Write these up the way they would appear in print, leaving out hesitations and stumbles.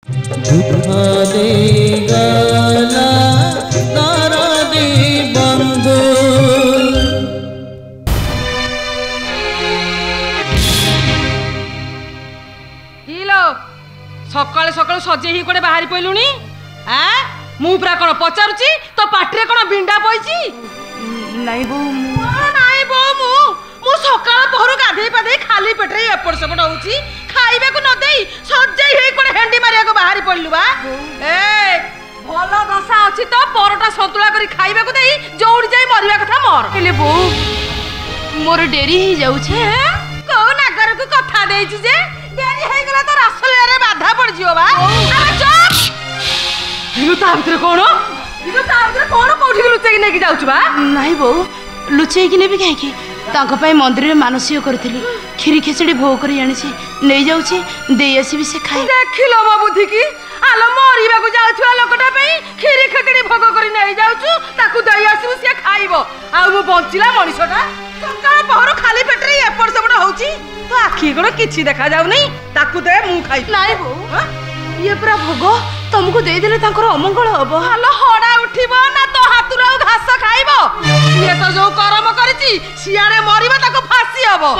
दुखा दे गला तारा दे बंधु हिलो सकाळे सकाळे सजे ही कोडे बाहरी पइलुनी आ मु पुरा कोन पचारुची तो पाटरे कोन बिंडा पइची नहीं बो नाही बो मु सकाळ पहरु गाधे पाधे खाली पेटरे एपड़ सेपड़ होउची खाइबे को न देई सजे ही कोडे हेंडी मारिया को बाहरी पइलु बा ए भलो दशा अछि तो परोटा संतुला करी खाइबे को देई जोड़ी जाई मरिया कथा मोर हेले बो मोर डेरी ही जाउ छे को नागर को कथा देइची जे डेरी हे गेला तो रसलिया रे बाधा पड़ जियो बा अरे चुप इनु ता भीतर कोन कोठी लुचे कि नेकी जाउछ बा नहीं बो लुचेई कि नेबी काहे की तांको पई मंदिर रे मानसिक करथिली खीरी खिचड़ी भोग करी आनी छी नै जाउ छी देई आसी भी से खाई देखिलो बा बुद्धि की आलो मरिबा को जाउछवा लोकटा पई खीरी खिचड़ी भोग करी नै जाउछु ताकू देई आसी से खाइबो आ मु बंचिला मनिसटा सकाळ पहर खाली पेटरे एपड़ सेपड़ होउची तो आखी कोन किछि देखा जाउ नै ताकू दे मु खाइ नाही बो ये पूरा भोग तुमको दे देले तांकर अमंगल हबो हालो हडा उठिबो ना तो हातुरा घास खाइबो ये तो जो कर्म करिछि सियारे मरिबो ताको फांसी हबो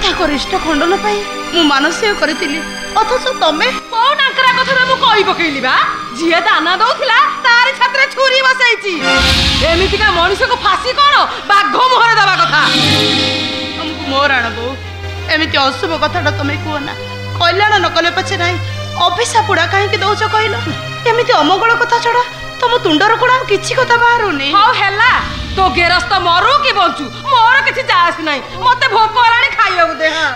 ताकर इष्ट खंडन पई मु मानसिक करथिली अथच तमे कोन आंकरा कथा मु कहि पकेइली बा जिए दाना दउथिला तारी छात्रे छुरी बसैछि एमिति का मनुष्य को फांसी कोन बाघ मोहरे दबा कथा हमको मोर आनबो एमिति अशुभ कथाटा तमे को ना कल्याण न कले पछे नाही अभिशा पुड़ा काहे कि दउछ कहिलो एमिति अमंगल कथा छडा तम तुंडर कोडा किछि कथा बाहरुनी हो हेला तो गेरस्त मरु कि बंचू मोर किछि जास नाही मते भोक हलाणी खाइबो दे हां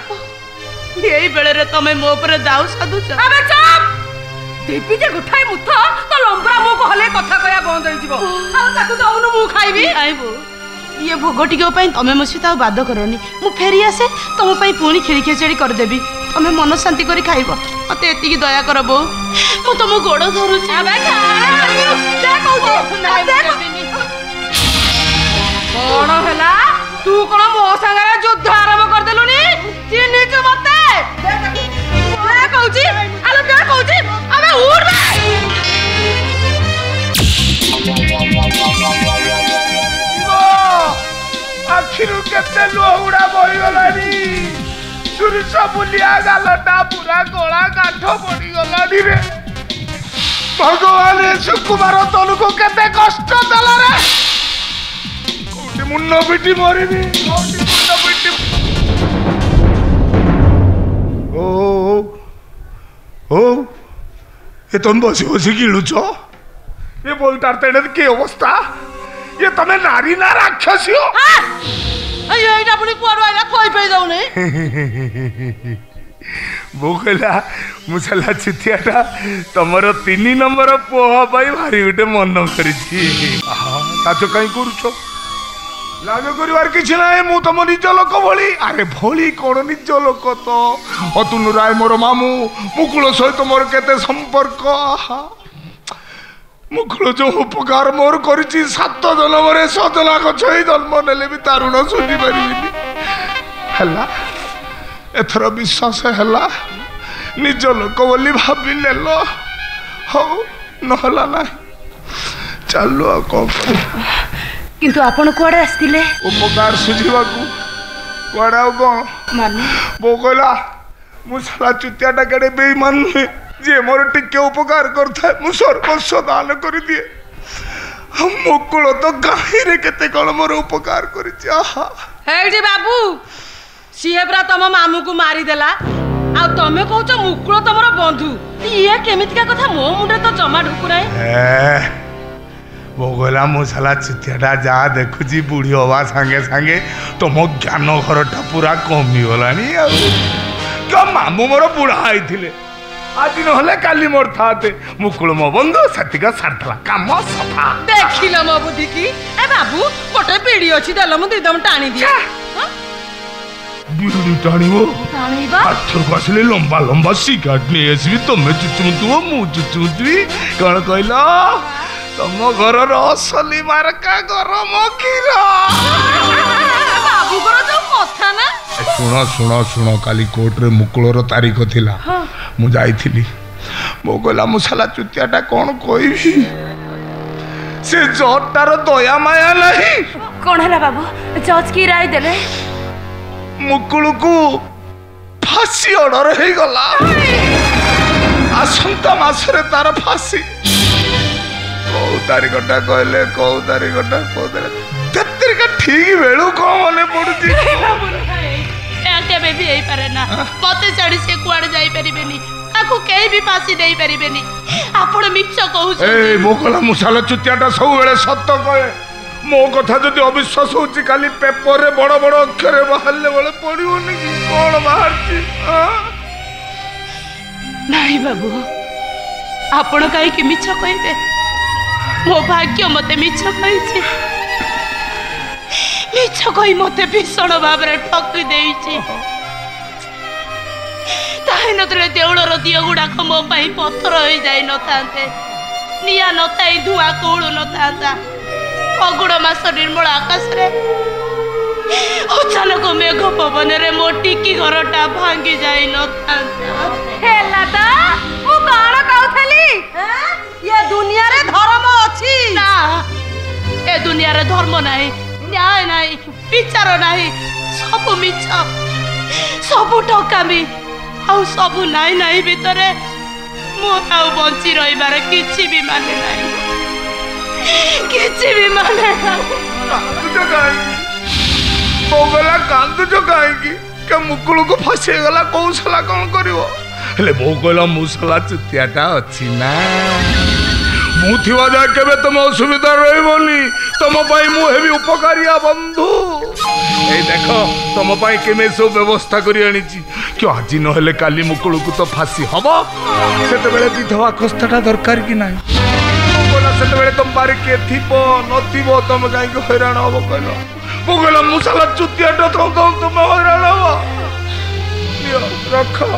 एई बेले रे तमे मो पर दाउ साधु छ अबे चुप देवी जे गुठाई मुथ तो लंबरा मो को हले कथा कया बंद होई जिवो आ ताकू दउनु मु खाइबी आइबो ये भोग टिके पई तमे मो सहित बाद करनी मु फेरी आसे तम पई पुणी खिरी खिचड़ी कर देबी तमे मन शांति करी खाइबो मते एति की दया करबो मु तम गोड़ धरु छी अबे जा कहू नाही देबनी कोन हला तू कोन मो संगे युद्ध आरंभ कर देलुनी चिन्हि छु मते दे कहू छी आलो दे कहू छी अबे उड़ आखिरु केते लोहुड़ा बही गलानी सुरिस बुलिया गालटा पूरा गला काठ पड़ी गलानी रे भगवान सुकुमार तनुको केते कष्ट देला रे कोटी मुन्नो बिटी मरिबी कोटी मुन्नो बिटी ओ ये तुम बसी बसी गिलुछ ये बोलतार तेने के अवस्था ये तमे नारी ना राक्षसी हो अयो एटा पुनी कोडो आइला कोइ पे जाउ नै बोकला मुसला चिथियाटा तमरो 3 नंबर पोह पाई भारी उठे मन करिछि ताचो काई करूछो लाज करिवार किछि नाही मु तम निज लोक भली अरे भली कोन निज लोक तो अतुनु राय मोर मामू मुकुल सहित मोर केते संपर्क मुकुल जो उपकार मोर करिछि 7 जन्मरे सजना गछ ही जन्म नेले भी तारुण सुनि परिबिनी हला एथर विश्वास हला निज लोक बोली भाबी नेलो हो नहला नाही चलो को किंतु आपण कोडे आस्तिले उपकार सुझिबा को कोडा को माने बोकला मुसला चुतियाटा केडे बेईमान नुहे जे मोर टिके उपकार करथा मु सर्वस्व दान कर दिए हम मुकुल तो गाही रे केते कोन मोर उपकार करिछि आहा हेडी बाबू सिए ब्रा तम मामू को मारी देला आ तमे कहउछ मुकुल तमरो बंधु ये केमितिका कथा मो मुंडे तो जमा ढुकु नाही बोगला मुसला चितियाटा जा देखुची बुढ़ी हवा सांगे सांगे तुम ज्ञान घरटा पूरा कमी गलानी क्या मामू मोर बुढ़ा आईथिले आज नहले काली मोर थाते मुकुल मो बंधु सतिका सारथला काम सफा देखिला मो बुद्धि की ए बाबू गोटे पीड़ी अछि देला मु दिदम टाणी दिया बीड़ी टाणीबो टाणीबा आथर को आसले लंबा लंबा सिगारेट ने आसीबी तमे चुचुमुतुओ मु चुचुमुतुई कोन कहला तम घर असली मार्का गरम कीरा बाबू घर जो कथा ना शुण शुण शुण काली कोर्ट रे मुकुलर तारीख थिला मु जाइथिली मो कहला मुसाला चुतियाटा कौन कहबी से जटार दया माया नहीं कौन है बाबू जज की राय देले मुकुल को फांसी ऑर्डर हो गला आसंता मासरे तार फांसी कौ तारीखटा कहले कौ तारीखटा तेतरिका ठीक बेलू कौन मने पड़ुची केबे भी यही पारे ना मते छाड़ी से कुआड़ जाई परिबेनी आकु केही भी फांसी देई परिबेनी आपण मिछ कहू ए मोकला मुसाला चुतियाटा सब बेले सत्य कहे मो कथा जदि अविश्वास होची काली पेपर रे बड़ बड़ अक्षर बाहरले बेले पड़िबोनी कि कोन बाहरची नहीं बाबू आपण काहे कि मिछ कहिबे मो भाग्य मते मिछ कहिछि मिछ कहि मते भीषण भाव रे ठकी देइछि ताहे नतरे देउळर दिय गुडाक मो पई पत्थर होई जाई न थांते निया न थाई धुआ कोळु न थांता अगुड़ मास निर्मल आकाश रे अचानक मेघ पवन रे मो टिकी घरटा भांगी जाई न थांता हेला त मु कोन कहथली ये दुनिया रे धर्म अछि ना ए दुनिया रे धर्म नाही न्याय नाही विचार नाही सब मिछ सब ठकामी आउ सब नाही नाही भितरे मो आउ बंची रहिबार किछि भी माने नाही किछि भी माने कांदुचो काहेगी बोगला कांदुचो काहेगी के मुकुल को फसे गला कौशला कौन करिवो हेले बोगला मुसला चुतियाटा अछि ना मु थिवा जा केबे तुम असुविधा रहबोनी तुम पाई मु हेबी उपकारिया बंधु ए देखो तुम पाई केमे सो व्यवस्था करी आनीची कि आज न हेले काली मुकुल को तो फांसी हबो सेते बेले विधवा कष्टटा दरकार कि नाही बोला सेते बेले तुम बारे के थिबो नथिबो तुम काई को हैरान हबो कहलो बोगला मुसला चुतियाटा तो तुम हैरान हबो लियो रखो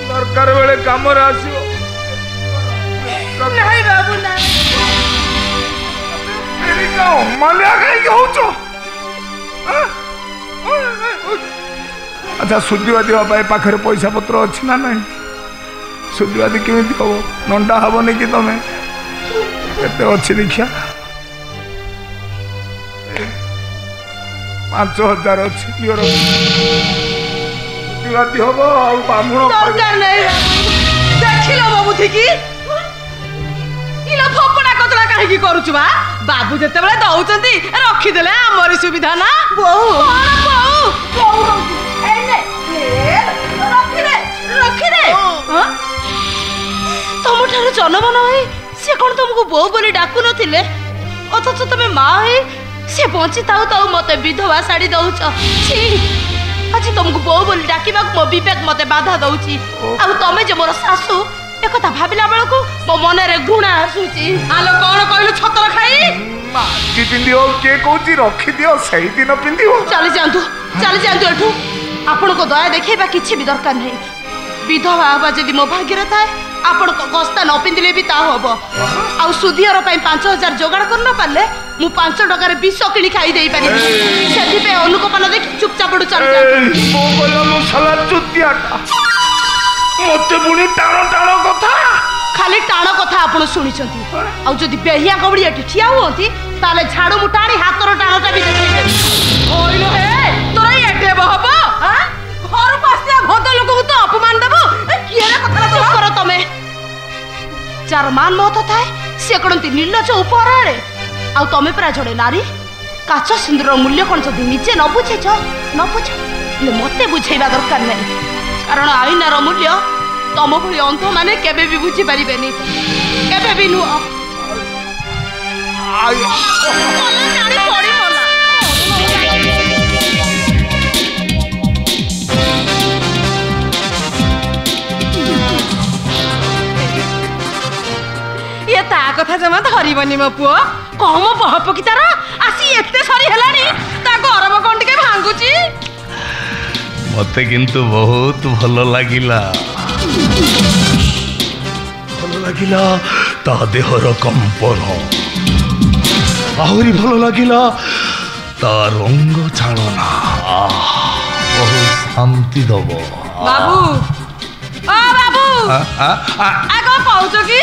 दरकार बेले काम रे आसीबो नहीं बाबू ना तेरी का माल्या काई होचो अच्छा सुदिवादी बाई पाखरे पैसा पत्र अच्छी ना नहीं सुदिवादी केमी हम नंडा हेनी कि तुम केते अच्छी देखिया 5000 अच्छी सुदिवादी हम बामुण दरकार नहीं देखिलो बाबू थी इला फपड़ा कतला काहे की करूछु बा बाबू जते बेले दउचंती रखी देले हमरी सुविधा ना बहु बहु एने रखी दे हां तुम ठार जन्म न होई से कोन तुमको बो बोली डाकु नथिले अथच तमे मां होई से बंची ताऊ ताऊ मते विधवा साड़ी दउछ छी आज तुमको बो बोली डाकिबा मो विवेक मते बाधा दउची आ तमे जे मोर सासू एकथा भाबिला बेलको मो मन रे घृणा आसुची आलो कोन कहलु छतर खाई की पिंदियो के कोची रखी दियो सही दिन पिंदियो चली जांतु एठू आपण को दया देखेबा किछि भी दरकार नहीं विधवा हवा जदि मो भाग्य रे थाए आपण को गस्ता न पिंदिले भी ता होबो आ सुधियर पई 5000 जोगाड़ कर न पाले मु 5 टका रे विष किणी खाई देई पारी सेथि पे अनुकपन देखि चुपचाप पडु चल जा मो बोला मो साला चुतियाटा मते बुनी टाण टाण कथा खाली टाण कथा आपण सुनिचंती आ जदि बेहिया कबडी एठी ठिया होती ताले झाड़ू मुटाणी हातर टाणटा भी देखि ओइलो हे तोरा एटे बहबो हां घर पासिया भद लोक को तो अपमान देबो ए किएरा कथा चुप करो तमे चार मान मत थाए से कोनती निर्लज उपहार आड़े आ तमे परा जड़े नारी काच सिंदूर मूल्य कोन जदि निजे न बुझेछ न बुझ ले मते बुझेबा दरकार नहीं कारण आईनार मूल्य तम भली अंध माने केबे भी बुझी परिबेनी केबे भी नु नारी पड़ी मला ये ता कथा जमा धरिबनी मो पुओ कम बहप की तार आसी एते सरी हेलानी ता गरम कोन टिके भांगुची मते किंतु बहुत भल लागिला ता देहर कंपन आहुरी भल लागिला ତା ରଙ୍ଗ ଛାଡ଼ନା ବହୁତ ଶାନ୍ତି ଦବ। ବାବୁ ଓ ବାବୁ ଆଗ କହୁଛ କି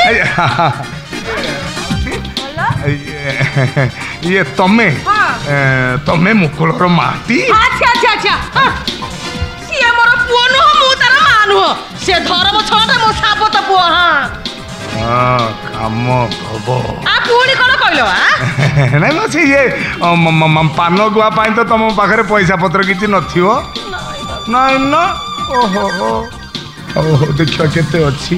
ଇଏ ତମେ ମୁକୁଳର ମାଟି? ଆଚ୍ଛା ଆଚ୍ଛା ଆଚ୍ଛା ସିଏ ମୋର ପୁଅ ନୁହଁ, ମୁଁ ତାର ମା ନୁହଁ। ସେ ଧରମ ଛଅଟା ମୋ ସାବତ ପୁଅ। କାମ ଦବ। ପୁଣି କଣ କହିଲ? ନାଇଁ ମ ସେ ଇଏ ପାନ ଗୁଆ ପାଇଁ ତ ତମ ପାଖରେ ପଇସା ପତ୍ର କିଛି ନଥିବ? ନାଇଁ ନା? ଓହୋ ଓହୋ ଦେଖିବା କେତେ ଅଛି।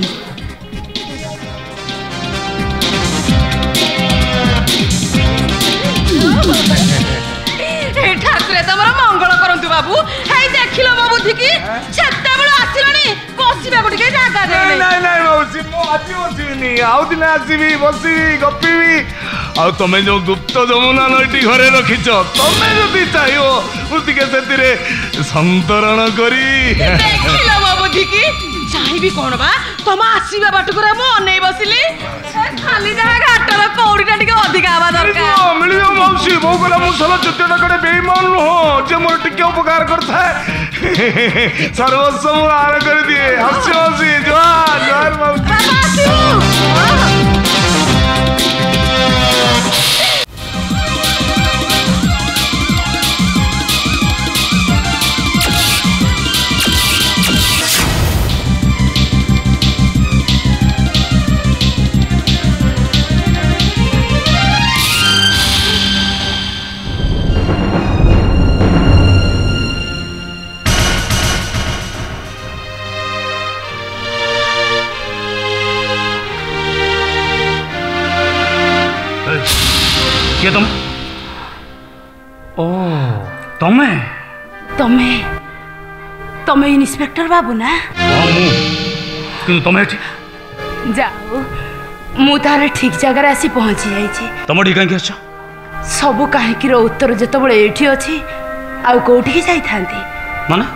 ଠାକୁରେ ତମର ମଙ୍ଗଳ କରନ୍ତୁ ବାବୁ। ହେଇ ଦେଖିଲ ମୋ ବୁଦ୍ଧିକି, ସେତେବେଳେ ଆସିଲଣି ବସିବାକୁ ଟିକେ ଜାଗା ଦେଇ। ନାଇଁ ମାଉସୀ ମୁଁ ଆଜି ବସିବିନି, ଆଉ ଦିନେ ଆସିବି ବସିବି ଗପିବି। ଆଉ ତମେ ଯୋଉ ଗୁପ୍ତ ଯମୁନା ନଈଟି ଘରେ ରଖିଛ, ତମେ ଯଦି ଚାହିଁବ ମୁଁ ଟିକେ ସେଥିରେ ସନ୍ତରଣ କରି। ଦେଖିଲ ମୋ ବୁଦ୍ଧିକି, ଚାହିଁବି କଣ ବା, ତମ ଆସିବା ବାଟକୁ ମୁଁ ଅନେଇ ବସିଲି। ଖାଲି ଯାହା ଘାଟର କଉଡ଼ିଟା ଟିକେ ଅଧିକା ହବା ଦରକାର। ମିଳିବ ମାଉସୀ। ବୋଉ କହିଲା ମୁଁ ସଲ ଚୁଟିଟା କಡೆ ବେଇମାନ ନୁହଁ, ଯେ ମୋର ଟିକେ ଉପକାର କରିଥାଏ। ସର୍ବସ୍ୱ ମୁଁ ଆହାର କରିଦିଏ। ହସି ହସି ଜୁହାର ମାଉସୀ। किए तुम? ओ तमें तमें तमें इन्स्पेक्टर बाबू ना? कि तमें जाओ मु तारे ठीक जगह आसी पहुंची जाइछि। तुम ठीक कहीं आछ? सबु काहेकि रो उत्तर जेतबळे एठी अछि आउ कोठी की जाई थांती। माने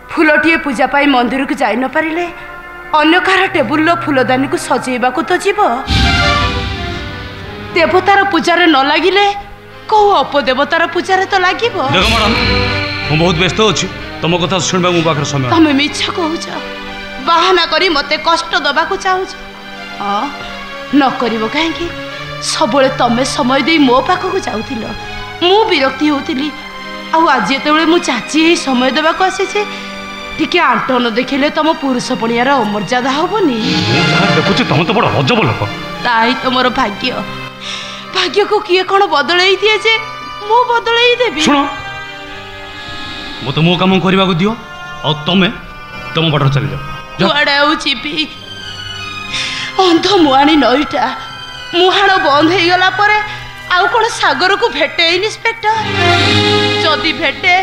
फुलटिए पूजा पाई मंदिर को जाई न परिले अन्य कार टेबुल लो फुलदानी को सजेबा को तो जीवो। देवतार पूजारे न लागिले को अपदेवतार पूजारे तो लागिबो। देखो मैडम मु बहुत व्यस्त अछि, तुम कथा सुनबा मु पाखर समय। तमे मिछ कहूछ, बहाना करी मते कष्ट दबा को चाहूछ। हां न करिवो काहेकि सबले तमे समय दे मो पाख को जाउतिलो, मु विरक्ति होतिली। आ आज जेतेबेले मु चाची ही समय देबा को आसीछे, टिके आंटन देखिले तम पुरुष पणियार अमर्यादा होबनी। देखुछि तुम तो बड़ अजब लोक। ताई तो मोर भाग्य, भाग्य को किए कौन बदलई दिए जे मु बदलई देबी। सुनो मु तो मो काम करबा को दियो और तमे तुम बटर चली जाओ। जुआड़े आउ चिपी अंध मुआणी नईटा मुहाण बंद हो गला परे आउ कौन सागर को भेटे इन्स्पेक्टर? जदि भेटे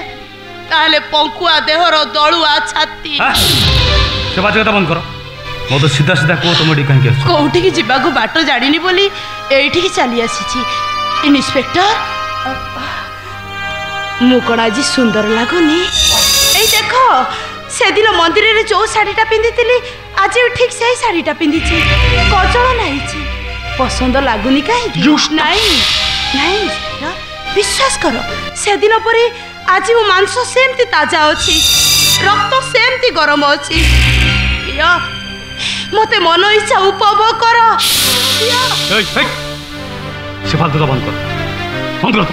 ताहले पंकुआ देहर दलुआ छाती। से बात कथा बंद करो, मो तो सीधा सीधा को तुम डी कहीं आछ? कोठी की जिबाको बाटो जानिनी बोली एठी की चली आसीछि। इन्स्पेक्टर मु कोन आज सुंदर लागोनी? ए देखो से दिन मंदिर रे जो साड़ीटा पिंदितिली आज ठीक से साड़ीटा पिंदिछि, कजळ नाइछि। पसंद लागुनी काहे? नहीं नहीं विश्वास करो, से दिन परे आज वो मांस सेमती ताजा अछि, रक्त सेमती गरम अछि। या मते मन इच्छा उपभोग कर। से फालतू का बंद कर, बंद कर।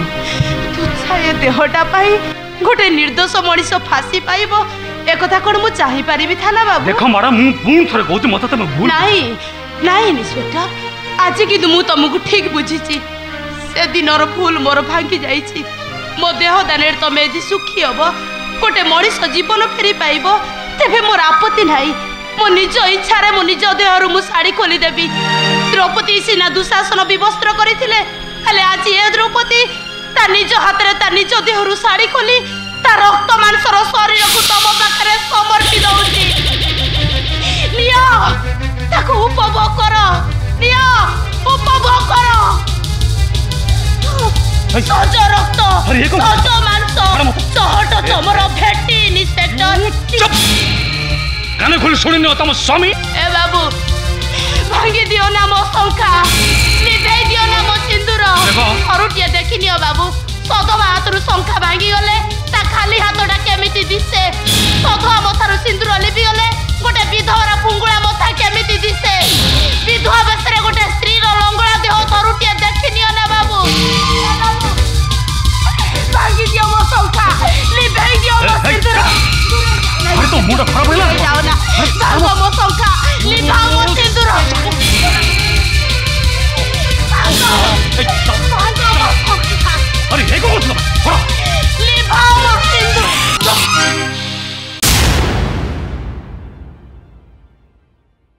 तू छाए देहटा पाई गोटे निर्दोष मनीष फांसी पाइबो ए कथा कोन मु चाहि परिबि थाना बाबू? देखो मैडम मु पूर्ण थरे कहूती मते तमे भूल। नहीं नहीं इन्स्पेक्टर, आज कि मु तुमको ठीक बुझीची। से दिनर भूल मोर भांगी जाइछि। मो देह दानेर तमे यदि सुखी हबो गोटे मनीष जीवन फेरी पाइबो तेबे मोर आपत्ति नाही। मो निज इच्छा रे मो निज देहरु मु साड़ी खोली देबी। द्रौपदी सिना दुशासन विवस्त्र करिथिले, हेले आज ए द्रौपदी ता निज हाथ रे ता निज देहरु साड़ी खोली ता रक्त मांसर शरीर को तम पाखरे समर्पित दउची। निया ताको उपभोग कर, निया उपभोग कर। सज रक्त सज मांस सहट तमर भेटी इन्स्पेक्टर। चुप काने खोल सुनिन तम स्वामी। ए बाबू भांगी दियो ना मो शंका, निभे दियो ना मो सिंदूर। देखो। हरुटिया देखिनियो बाबू, सधवा हाथ शंखा भांगी गले ता खाली हाथटा केमिति दिसे सधवा मथार सिंदूर लिपि गले गोटे विधवर पुंगुळा मथा केमिति दिसे विधवा बेसरे गोटे स्त्री लंगड़ा देह थरुटिया देखिनियो ना बाबू भांगी दियो मो शंखा लिभाई दियो मो सिंदूर अरे तो मुंड खराब होला जाओ ना भांगो मो शंखा लिभाओ मो सिंदूर अरे हे को